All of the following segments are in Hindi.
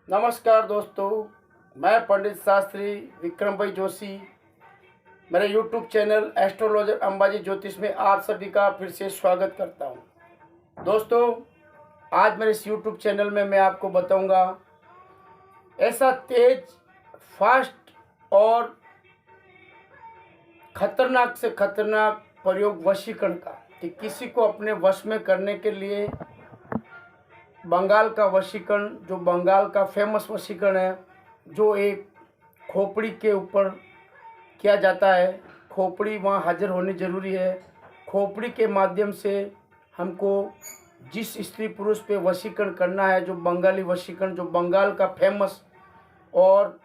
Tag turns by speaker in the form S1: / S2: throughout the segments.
S1: नमस्कार दोस्तों, मैं पंडित शास्त्री विक्रम भाई जोशी मेरे यूट्यूब चैनल एस्ट्रोलॉजर अंबाजी ज्योतिष में आप सभी का फिर से स्वागत करता हूं। दोस्तों, आज मेरे इस यूट्यूब चैनल में मैं आपको बताऊंगा ऐसा तेज, फास्ट और खतरनाक से खतरनाक प्रयोग वशीकरण का कि किसी को अपने वश में करने के लिए बंगाल का वशीकरण, जो बंगाल का फेमस वशीकरण है, जो एक खोपड़ी के ऊपर किया जाता है। खोपड़ी वहाँ हाजिर होनी ज़रूरी है। खोपड़ी के माध्यम से हमको जिस स्त्री पुरुष पे वशीकरण करना है, जो बंगाली वशीकरण, जो बंगाल का फेमस, और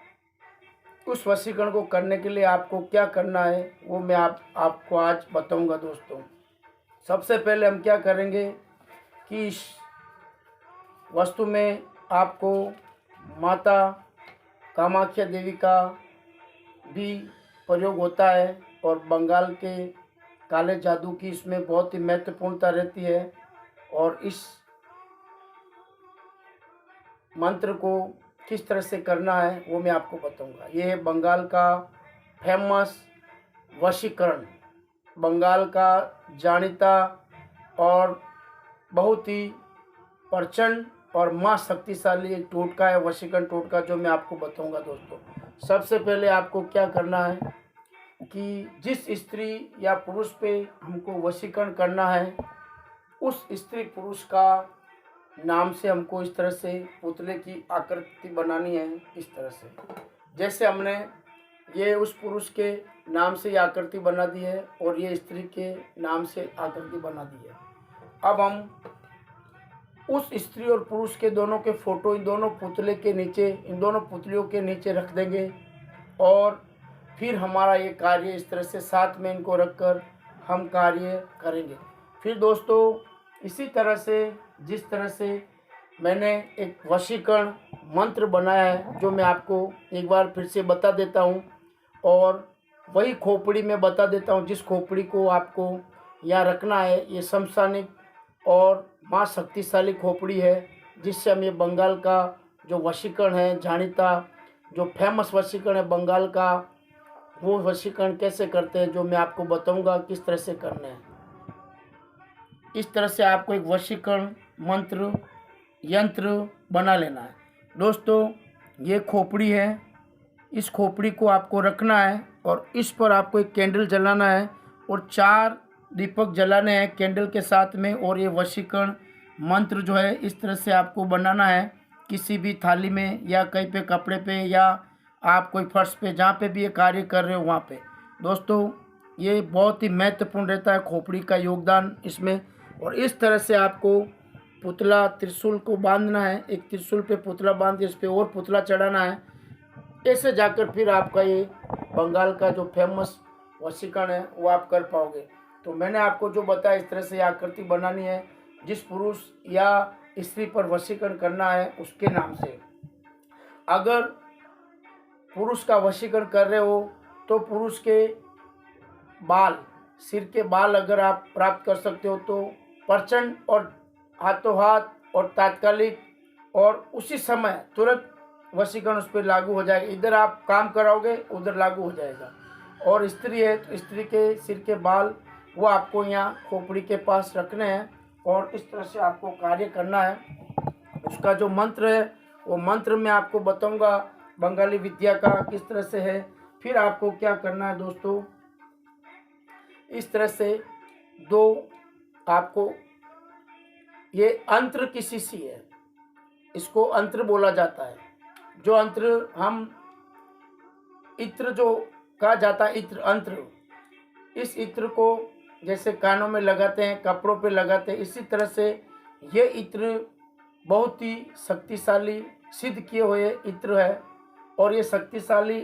S1: उस वशीकरण को करने के लिए आपको क्या करना है वो मैं आपको आज बताऊंगा। दोस्तों, सबसे पहले हम क्या करेंगे कि इस वस्तु में आपको माता कामाख्या देवी का भी प्रयोग होता है और बंगाल के काले जादू की इसमें बहुत ही महत्वपूर्णता रहती है। और इस मंत्र को किस तरह से करना है वो मैं आपको बताऊंगा। ये है बंगाल का फेमस वशीकरण, बंगाल का जानीता और बहुत ही प्रचंड और मां शक्तिशाली एक टोटका है, वशीकरण टोटका, जो मैं आपको बताऊंगा। दोस्तों, सबसे पहले आपको क्या करना है कि जिस स्त्री या पुरुष पे हमको वशीकरण करना है, उस स्त्री पुरुष का नाम से हमको इस तरह से पुतले की आकृति बनानी है। इस तरह से जैसे हमने ये उस पुरुष के नाम से आकृति बना दी है और ये स्त्री के नाम से आकृति बना दी है। अब हम उस स्त्री और पुरुष के दोनों के फोटो इन दोनों पुतले के नीचे, इन दोनों पुतलियों के नीचे रख देंगे और फिर हमारा ये कार्य इस तरह से साथ में इनको रखकर हम कार्य करेंगे। फिर दोस्तों, इसी तरह से जिस तरह से मैंने एक वशीकरण मंत्र बनाया है, जो मैं आपको एक बार फिर से बता देता हूँ, और वही खोपड़ी में बता देता हूँ जिस खोपड़ी को आपको यहाँ रखना है। ये शमशानिक और माँ शक्तिशाली खोपड़ी है, जिससे हम ये बंगाल का जो वशीकरण है, जानीता, जो फेमस वशीकरण है बंगाल का, वो वशीकरण कैसे करते हैं जो मैं आपको बताऊंगा किस तरह से करना है। इस तरह से आपको एक वशीकरण मंत्र यंत्र बना लेना है। दोस्तों, ये खोपड़ी है, इस खोपड़ी को आपको रखना है और इस पर आपको एक कैंडल जलाना है और 4 दीपक जलाने हैं कैंडल के साथ में। और ये वशीकरण मंत्र जो है इस तरह से आपको बनाना है, किसी भी थाली में या कहीं पे कपड़े पे या आप कोई फर्श पे, जहाँ पे भी ये कार्य कर रहे हो वहाँ पे। दोस्तों, ये बहुत ही महत्वपूर्ण रहता है खोपड़ी का योगदान इसमें। और इस तरह से आपको पुतला त्रिशूल को बांधना है, एक त्रिशूल पे पुतला बांध के इस पर और पुतला चढ़ाना है। ऐसे जाकर फिर आपका ये बंगाल का जो फेमस वशीकरण है वो आप कर पाओगे। तो मैंने आपको जो बताया, इस तरह से आकृति बनानी है जिस पुरुष या स्त्री पर वशीकरण करना है उसके नाम से। अगर पुरुष का वशीकरण कर रहे हो तो पुरुष के बाल, सिर के बाल अगर आप प्राप्त कर सकते हो तो प्रचंड और हाथों हाथ और तात्कालिक और उसी समय तुरंत वशीकरण उस पर लागू हो जाएगा। इधर आप काम कराओगे, उधर लागू हो जाएगा। और स्त्री है तो स्त्री के सिर के बाल वो आपको यहाँ खोपड़ी के पास रखने हैं और इस तरह से आपको कार्य करना है। उसका जो मंत्र है वो मंत्र मैं आपको बताऊंगा बंगाली विद्या का किस तरह से है। फिर आपको क्या करना है दोस्तों, इस तरह से आपको ये अंत्र की शीशी है, इसको अंत्र बोला जाता है। जो अंत्र हम इत्र जो कहा जाता है, इत्र अंत्र, इस इत्र को जैसे कानों में लगाते हैं, कपड़ों पे लगाते हैं, इसी तरह से ये इत्र बहुत ही शक्तिशाली सिद्ध किए हुए इत्र है। और ये शक्तिशाली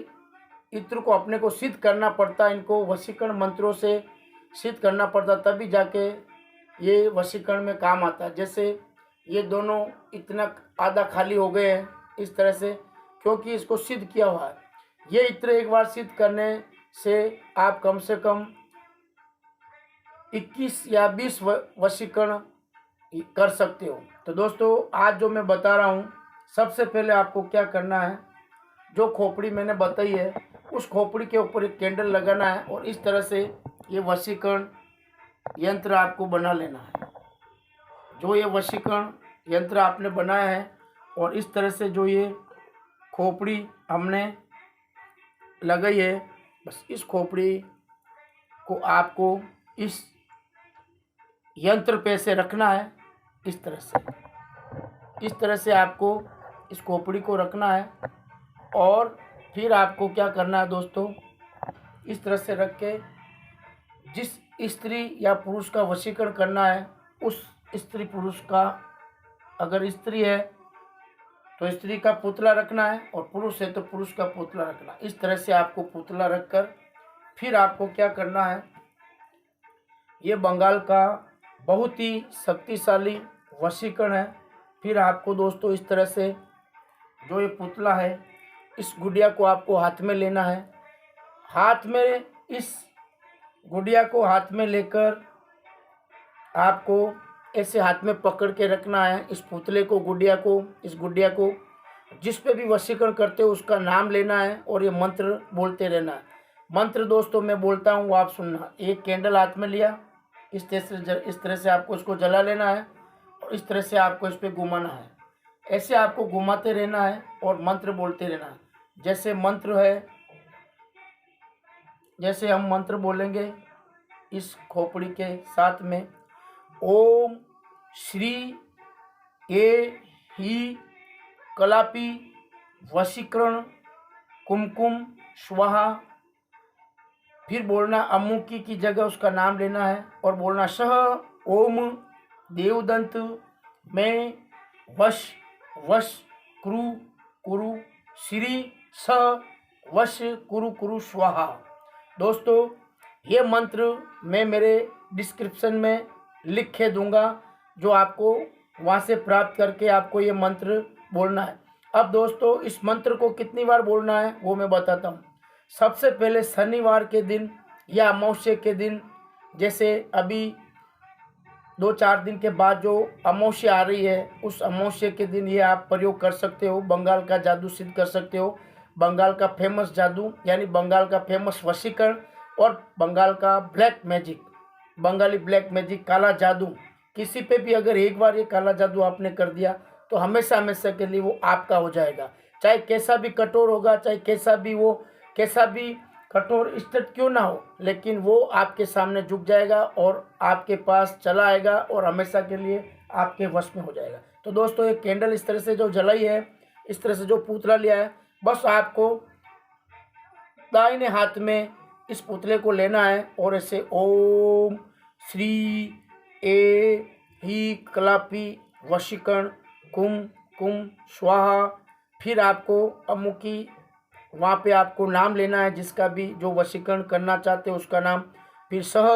S1: इत्र को अपने को सिद्ध करना पड़ता है, इनको वशीकरण मंत्रों से सिद्ध करना पड़ता, तभी जाके ये वशीकरण में काम आता है। जैसे ये दोनों इतना आधा खाली हो गए हैं इस तरह से, क्योंकि इसको सिद्ध किया हुआ है। ये इत्र एक बार सिद्ध करने से आप कम से कम 21 या 20 वशीकरण कर सकते हो। तो दोस्तों, आज जो मैं बता रहा हूँ सबसे पहले आपको क्या करना है, जो खोपड़ी मैंने बताई है उस खोपड़ी के ऊपर एक कैंडल लगाना है और इस तरह से ये वशीकरण यंत्र आपको बना लेना है। जो ये वशीकरण यंत्र आपने बनाया है और इस तरह से जो ये खोपड़ी हमने लगाई है, बस इस खोपड़ी को आपको इस यंत्र पे से रखना है। इस तरह से आपको इस खोपड़ी को रखना है और फिर आपको क्या करना है दोस्तों, इस तरह से रख के जिस स्त्री या पुरुष का वशीकरण करना है उस स्त्री पुरुष का, अगर स्त्री है तो स्त्री का पुतला रखना है और पुरुष है तो पुरुष का पुतला रखना। इस तरह से आपको पुतला रखकर फिर आपको क्या करना है, ये बंगाल का बहुत ही शक्तिशाली वशीकरण है। फिर आपको दोस्तों इस तरह से जो ये पुतला है, इस गुड़िया को आपको हाथ में लेना है। हाथ में इस गुड़िया को हाथ में लेकर आपको ऐसे हाथ में पकड़ के रखना है। इस पुतले को, गुड़िया को, इस गुड़िया को जिस पे भी वशीकरण करते हो उसका नाम लेना है और ये मंत्र बोलते रहना है। मंत्र दोस्तों मैं बोलता हूँ, वो आप सुनना। एक कैंडल हाथ में लिया, इस तरह से आपको इसको जला लेना है और इस तरह से आपको इस पर घुमाना है। ऐसे आपको घुमाते रहना है और मंत्र बोलते रहना है। जैसे मंत्र है, जैसे हम मंत्र बोलेंगे इस खोपड़ी के साथ में, ओम श्री ए ही कलापी वशीकरण कुमकुम स्वाहा। फिर बोलना अमुकी की जगह उसका नाम लेना है और बोलना सह ओम देवदंत में वश वश कुरु कुरु श्री स वश कुरु कुरु स्वाहा। दोस्तों ये मंत्र मैं मेरे डिस्क्रिप्शन में लिख के दूंगा, जो आपको वहाँ से प्राप्त करके आपको ये मंत्र बोलना है। अब दोस्तों इस मंत्र को कितनी बार बोलना है वो मैं बताता हूँ। सबसे पहले शनिवार के दिन या अमावस्या के दिन, जैसे अभी 2-4 दिन के बाद जो अमावस्या आ रही है उस अमावस्या के दिन ये आप प्रयोग कर सकते हो। बंगाल का जादू सिद्ध कर सकते हो। बंगाल का फेमस जादू यानी बंगाल का फेमस वशीकरण और बंगाल का black magic, Bengali black magic, काला जादू, किसी पे भी अगर एक बार ये काला जादू आपने कर दिया तो हमेशा हमेशा के लिए वो आपका हो जाएगा। चाहे कैसा भी कठोर होगा, चाहे कैसा भी कठोर स्थिति क्यों ना हो, लेकिन वो आपके सामने झुक जाएगा और आपके पास चला आएगा और हमेशा के लिए आपके वश में हो जाएगा। तो दोस्तों ये कैंडल इस तरह से जो जलाई है, इस तरह से जो पुतला लिया है, बस आपको दाहिने हाथ में इस पुतले को लेना है और ऐसे ओम श्री ए ही कलापी वशीकरण कुम कुम स्वाहा। फिर आपको अमुकी वहाँ पे आपको नाम लेना है जिसका भी जो वशीकरण करना चाहते हो उसका नाम। फिर सह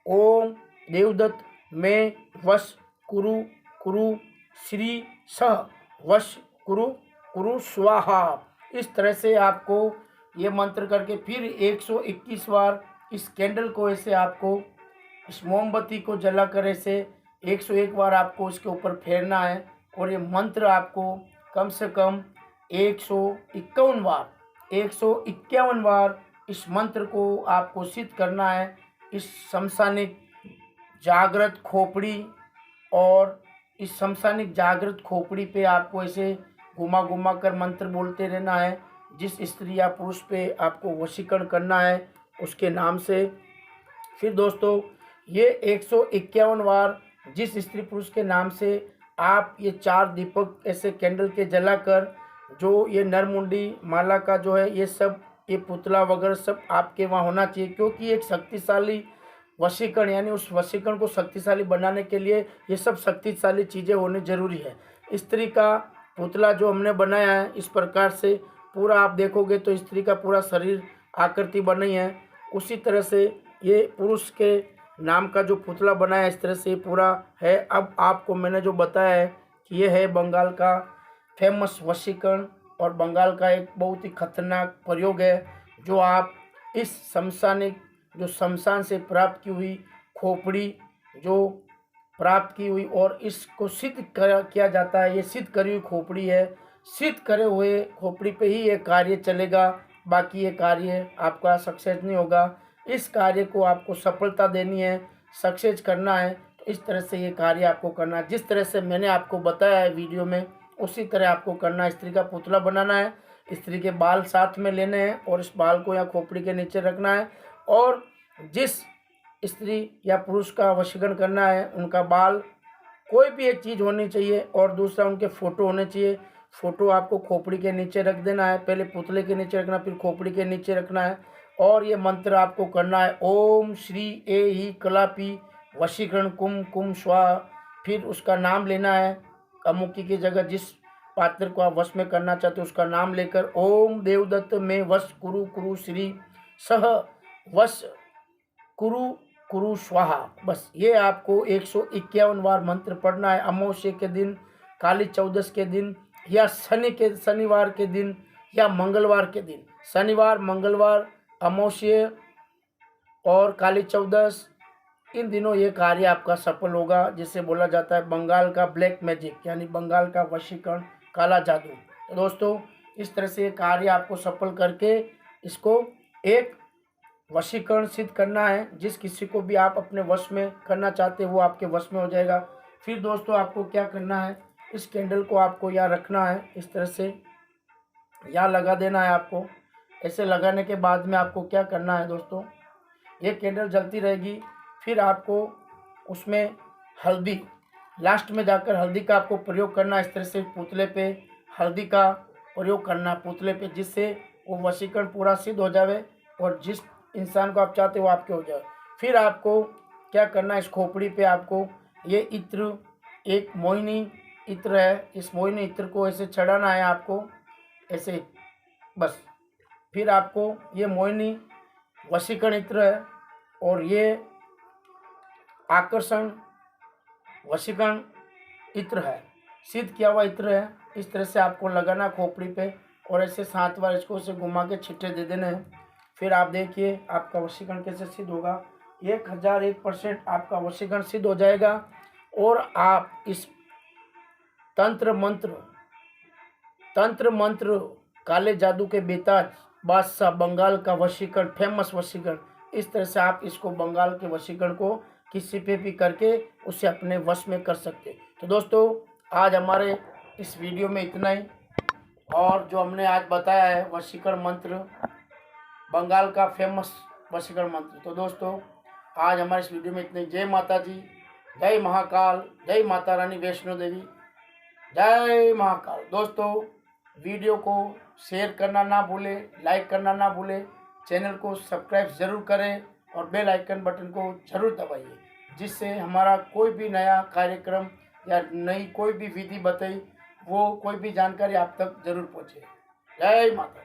S1: ओम देवदत्त में वश कुरु कुरु श्री सह वश कुरु कुरु स्वाहा। इस तरह से आपको ये मंत्र करके फिर 121 बार इस कैंडल को ऐसे आपको इस मोमबत्ती को जलाकर ऐसे 101 बार आपको इसके ऊपर फेरना है और ये मंत्र आपको कम से कम 151 बार इस मंत्र को आपको सिद्ध करना है। इस शमशानिक जागृत खोपड़ी और इस शमशानिक जागृत खोपड़ी पे आपको ऐसे घुमा घुमा कर मंत्र बोलते रहना है। जिस स्त्री या पुरुष पे आपको वशीकरण करना है उसके नाम से। फिर दोस्तों ये 151 बार जिस स्त्री पुरुष के नाम से आप ये 4 दीपक ऐसे कैंडल के जलाकर, जो ये नरमुंडी माला का जो है ये सब, ये पुतला वगैरह सब आपके वहाँ होना चाहिए, क्योंकि एक शक्तिशाली वशीकरण यानी उस वशीकरण को शक्तिशाली बनाने के लिए ये सब शक्तिशाली चीज़ें होनी जरूरी है। स्त्री का पुतला जो हमने बनाया है इस प्रकार से पूरा आप देखोगे तो स्त्री का पूरा शरीर आकृति बनी है, उसी तरह से ये पुरुष के नाम का जो पुतला बनाया इस तरह से ये पूरा है। अब आपको मैंने जो बताया है कि ये है बंगाल का फेमस वशीकरण और बंगाल का एक बहुत ही खतरनाक प्रयोग है, जो आप इस शमशान से प्राप्त की हुई खोपड़ी जो प्राप्त की हुई और इसको सिद्ध किया जाता है, ये सिद्ध करी हुई खोपड़ी है सिद्ध करे हुए खोपड़ी पे ही ये कार्य चलेगा, बाकी ये कार्य आपका सक्सेस नहीं होगा। इस कार्य को आपको सफलता देनी है, सक्सेस करना है, तो इस तरह से ये कार्य आपको करना है। जिस तरह से मैंने आपको बताया है वीडियो में, उसी तरह आपको करना है। स्त्री का पुतला बनाना है, स्त्री के बाल साथ में लेने हैं और इस बाल को यहाँ खोपड़ी के नीचे रखना है, और जिस स्त्री या पुरुष का वशीकरण करना है उनका बाल कोई भी एक चीज़ होनी चाहिए, और दूसरा उनके फ़ोटो होने चाहिए। फ़ोटो आपको खोपड़ी के नीचे रख देना है, पहले पुतले के नीचे रखना, फिर खोपड़ी के नीचे रखना है, और ये मंत्र आपको करना है, ओम श्री ए ही कलापी वशीकरण कुम कुम स्वाहा। फिर उसका नाम लेना है, अमुकी की जगह जिस पात्र को आप वश में करना चाहते हो उसका नाम लेकर, ओम देवदत्त में वश कुरु कुरु श्री सह वश कुरु कुरु स्वाहा। बस ये आपको 151 बार मंत्र पढ़ना है। अमावस्या के दिन, काली चौदस के दिन, या शनिवार के दिन, या मंगलवार के दिन। शनिवार, मंगलवार, अमावस्या और काली चौदस, इन दिनों ये कार्य आपका सफल होगा, जिसे बोला जाता है बंगाल का ब्लैक मैजिक, यानी बंगाल का वशीकरण, काला जादू। तो दोस्तों, इस तरह से ये कार्य आपको सफल करके इसको एक वशीकरण सिद्ध करना है। जिस किसी को भी आप अपने वश में करना चाहते हैं वो आपके वश में हो जाएगा। फिर दोस्तों, आपको क्या करना है, इस कैंडल को आपको यहाँ रखना है, इस तरह से यहाँ लगा देना है आपको। ऐसे लगाने के बाद में आपको क्या करना है दोस्तों, ये कैंडल जलती रहेगी। फिर आपको उसमें हल्दी, लास्ट में जाकर हल्दी का आपको प्रयोग करना है। इस तरह से पुतले पे हल्दी का प्रयोग करना है पुतले पे, जिससे वो वशीकरण पूरा सिद्ध हो जाए और जिस इंसान को आप चाहते हो वो आपके हो जाए। फिर आपको क्या करना है, इस खोपड़ी पे आपको ये इत्र, एक मोहिनी इत्र है, इस मोहिनी इत्र को ऐसे चढ़ाना है आपको, ऐसे बस। फिर आपको ये मोहिनी वशीकरण इत्र है, और ये आकर्षण वशीकरण इत्र है, सिद्ध किया हुआ इत्र है। इस तरह से आपको लगाना खोपड़ी पे, और ऐसे 7 बार इसको ऐसे घुमा के छिट्टे दे देने हैं। फिर आप देखिए आपका वशीकरण कैसे सिद्ध होगा। 1001% आपका वशीकरण सिद्ध हो जाएगा, और आप इस तंत्र मंत्र काले जादू के बेताज बादशाह बंगाल का वशीकरण, फेमस वशीकरण, इस तरह से आप इसको बंगाल के वशीकरण को किसी पे भी करके उसे अपने वश में कर सकते। तो दोस्तों, आज हमारे इस वीडियो में इतना ही, और जो हमने आज बताया है वशीकरण मंत्र, बंगाल का फेमस वशीकरण मंत्र। तो दोस्तों, आज हमारे इस वीडियो में इतने। जय माता जी, जय महाकाल, जय माता रानी वैष्णो देवी, जय महाकाल। दोस्तों, वीडियो को शेयर करना ना भूले, लाइक करना ना भूले, चैनल को सब्सक्राइब ज़रूर करें और बेल आइकन बटन को ज़रूर दबाइए, जिससे हमारा कोई भी नया कार्यक्रम या नई कोई भी विधि बताई, वो कोई भी जानकारी आप तक जरूर पहुँचे। जय माता।